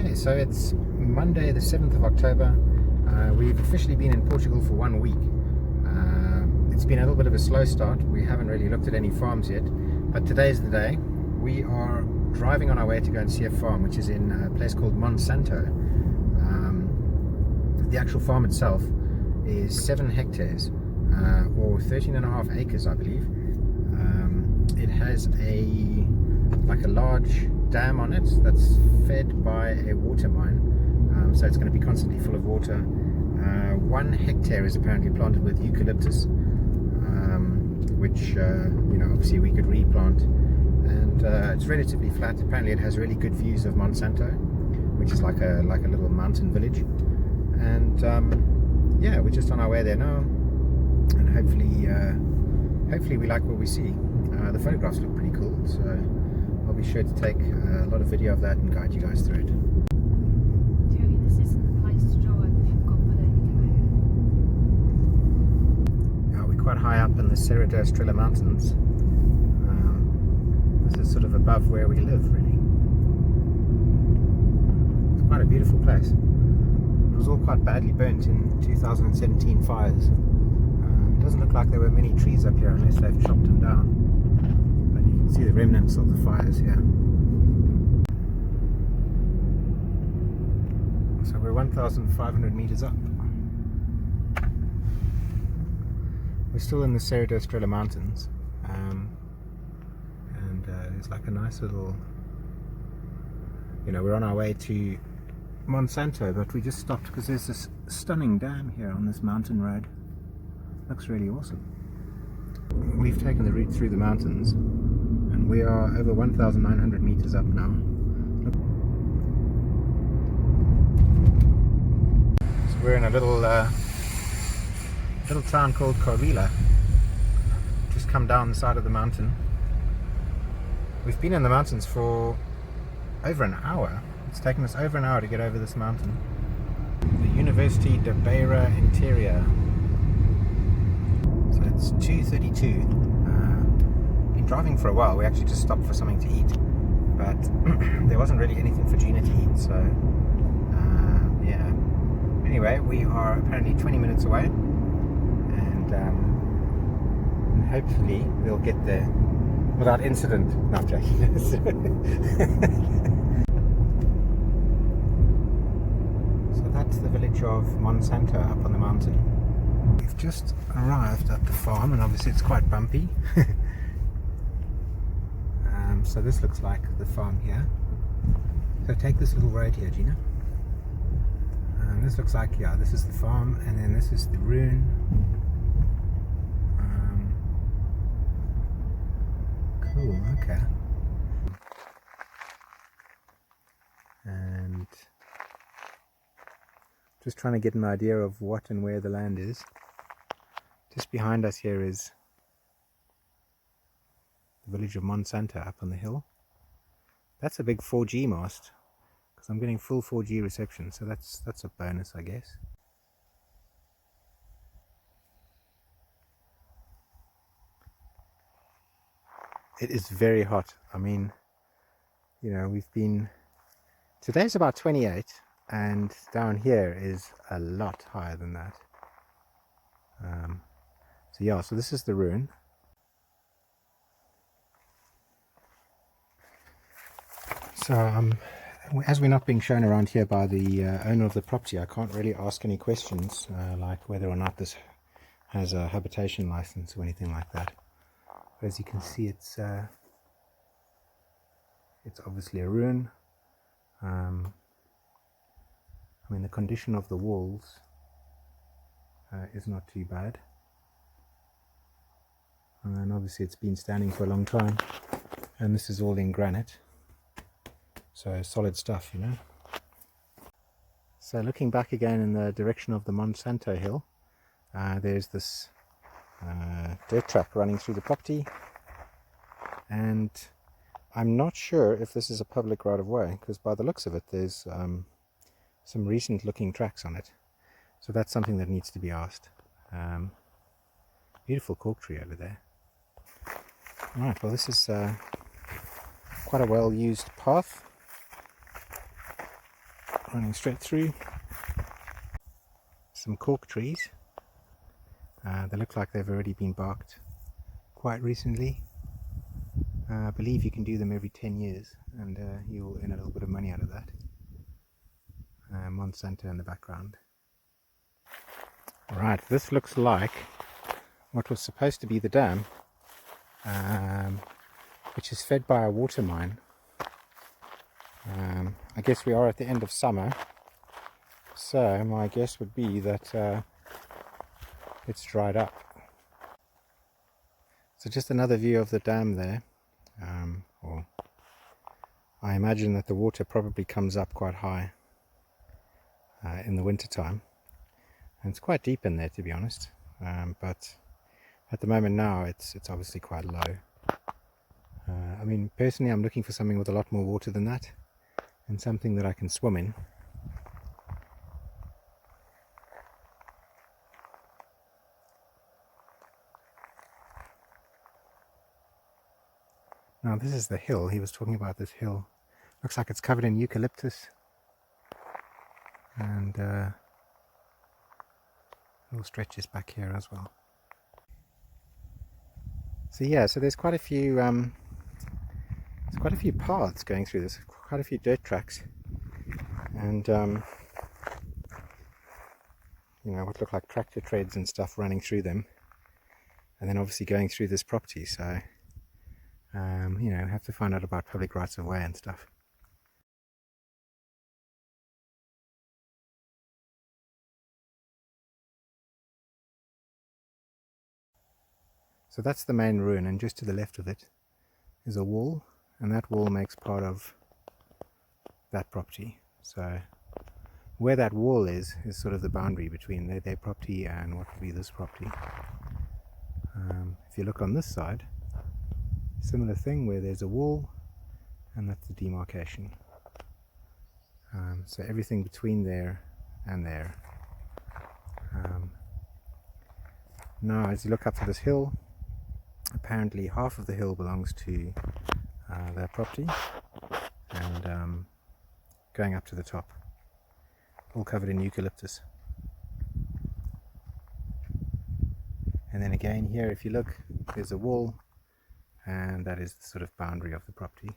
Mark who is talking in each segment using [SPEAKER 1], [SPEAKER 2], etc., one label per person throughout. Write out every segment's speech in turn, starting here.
[SPEAKER 1] Okay, so it's Monday the 7th of October. We've officially been in Portugal for 1 week. It's been a little bit of a slow start. We haven't really looked at any farms yet, but today's the day. We are driving on our way to go and see a farm which is in a place called Monsanto. The actual farm itself is 7 hectares or 13.5 acres, I believe. It has like a large dam on it that's fed by a water mine, so it's going to be constantly full of water. 1 hectare is apparently planted with eucalyptus, which obviously we could replant, and it's relatively flat. Apparently it has really good views of Monsanto, which is like a little mountain village, and yeah, we're just on our way there now, and hopefully we like what we see. The photographs look pretty cool, so I'll be sure to take a lot of video of that and guide you guys through it.
[SPEAKER 2] Joey, this isn't the place to drive if you've got vertigo.
[SPEAKER 1] Now we're quite high up in the Serra da Estrela Mountains. This is sort of above where we live, really. It's quite a beautiful place. It was all quite badly burnt in 2017 fires. It doesn't look like there were many trees up here unless they've chopped them down. But you can see the remnants of the fires here. So we're 1,500 meters up. We're still in the Serra da Estrela Mountains, and there's like a nice little, we're on our way to Monsanto, but we just stopped because there's this stunning dam here on this mountain road. Looks really awesome. We've taken the route through the mountains, and we are over 1,900 meters up now. So we're in a little town called Corvila. Just come down the side of the mountain. We've been in the mountains for over an hour. It's taken us over an hour to get over this mountain. The University de Beira Interior. So it's 2:32. Been driving for a while. We actually just stopped for something to eat, but there wasn't really anything for Gina to eat, so yeah. Anyway, we are apparently 20 minutes away, and hopefully we'll get there without incident. No, I'm joking. So that's the village of Monsanto up on the mountain. We've just arrived at the farm, and obviously it's quite bumpy. So this looks like the farm here. So take this little road here, Gina. This looks like, yeah, this is the farm, and then this is the ruin. Cool, okay. And just trying to get an idea of what and where the land is. Just behind us here is the village of Monsanto up on the hill. That's a big 4G mast, because I'm getting full 4G reception, so that's a bonus, I guess. It is very hot. I mean, today's about 28, and down here is a lot higher than that. So yeah, so this is the ruin. So as we're not being shown around here by the owner of the property, I can't really ask any questions like whether or not this has a habitation license or anything like that. But as you can see, it's obviously a ruin. I mean, the condition of the walls is not too bad, and then obviously it's been standing for a long time, and this is all in granite, so solid stuff, So looking back again in the direction of the Monsanto hill, there's this dirt track running through the property, and I'm not sure if this is a public right of way, because by the looks of it there's some recent looking tracks on it, so that's something that needs to be asked. Beautiful cork tree over there. Alright, well, this is quite a well used path. running straight through. Some cork trees. They look like they've already been barked quite recently. I believe you can do them every 10 years and you'll earn a little bit of money out of that. Monsanto in the background. Right, this looks like what was supposed to be the dam, which is fed by a water mine. I guess we are at the end of summer, so my guess would be that it's dried up. So just another view of the dam there. Or I imagine that the water probably comes up quite high in the winter time, and it's quite deep in there, to be honest, but at the moment now it's obviously quite low. I mean, personally I'm looking for something with a lot more water than that, and something that I can swim in. Now this is the hill. He was talking about this hill. Looks like it's covered in eucalyptus and little stretches back here as well. So yeah, so there's quite a few paths going through this, quite a few dirt tracks, and you know, what look like tractor treads and stuff running through them, and then obviously going through this property. So you know, have to find out about public rights of way and stuff. So that's the main ruin, and just to the left of it is a wall, and that wall makes part of that property. So where that wall is sort of the boundary between their property and what would be this property. If you look on this side, similar thing where there's a wall, and that's the demarcation. So everything between there and there. Now as you look up to this hill, apparently half of the hill belongs to their property, and going up to the top, all covered in eucalyptus. And then again here, if you look, there's a wall, and that is the sort of boundary of the property.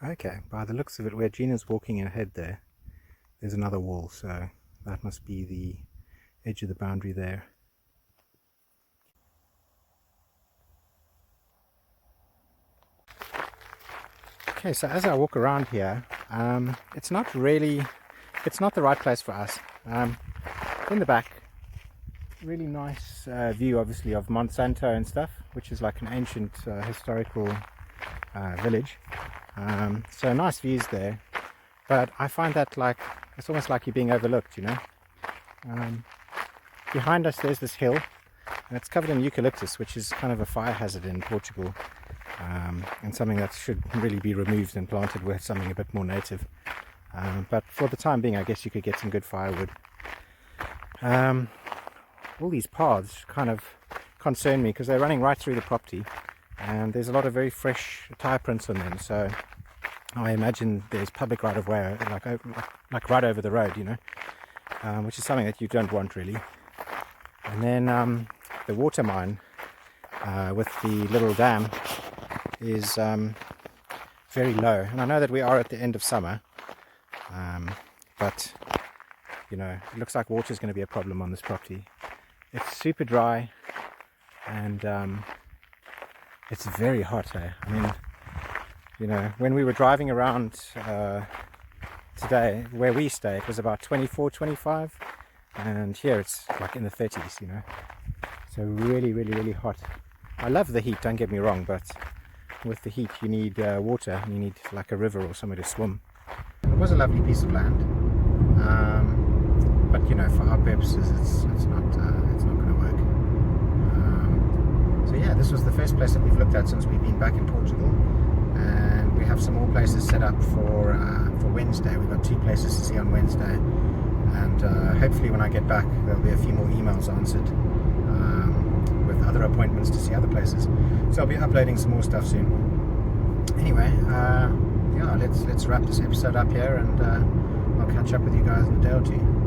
[SPEAKER 1] Okay, by the looks of it, where Gina's walking ahead there's another wall, so that must be the edge of the boundary there. Okay, so as I walk around here, it's not the right place for us. In the back, really nice view obviously of Monsanto and stuff, which is like an ancient historical village. So nice views there, but I find that like it's almost like you're being overlooked, you know. Behind us there's this hill, and it's covered in eucalyptus, which is kind of a fire hazard in Portugal, and something that should really be removed and planted with something a bit more native. But for the time being, I guess you could get some good firewood. All these paths kind of concern me because they're running right through the property, and there's a lot of very fresh tire prints on them, so I imagine there's public right of way, like right over the road, you know, which is something that you don't want really. And then the water mine with the little dam is very low, and I know that we are at the end of summer, but you know, it looks like water is going to be a problem on this property. It's super dry, and it's very hot here. I mean, you know, when we were driving around today where we stay, it was about 24, 25, and here it's like in the 30s, you know, so really, really, really hot. I love the heat, don't get me wrong, but with the heat you need water, you need like a river or somewhere to swim. It was a lovely piece of land, but you know, for our purposes it's not going to work. So yeah, this was the first place that we've looked at since we've been back in Portugal, and we have some more places set up for for Wednesday. We've got 2 places to see on Wednesday, and hopefully when I get back there'll be a few more emails answered with other appointments to see other places. So I'll be uploading some more stuff soon. Anyway, yeah, let's wrap this episode up here, and I'll catch up with you guys in a day or two.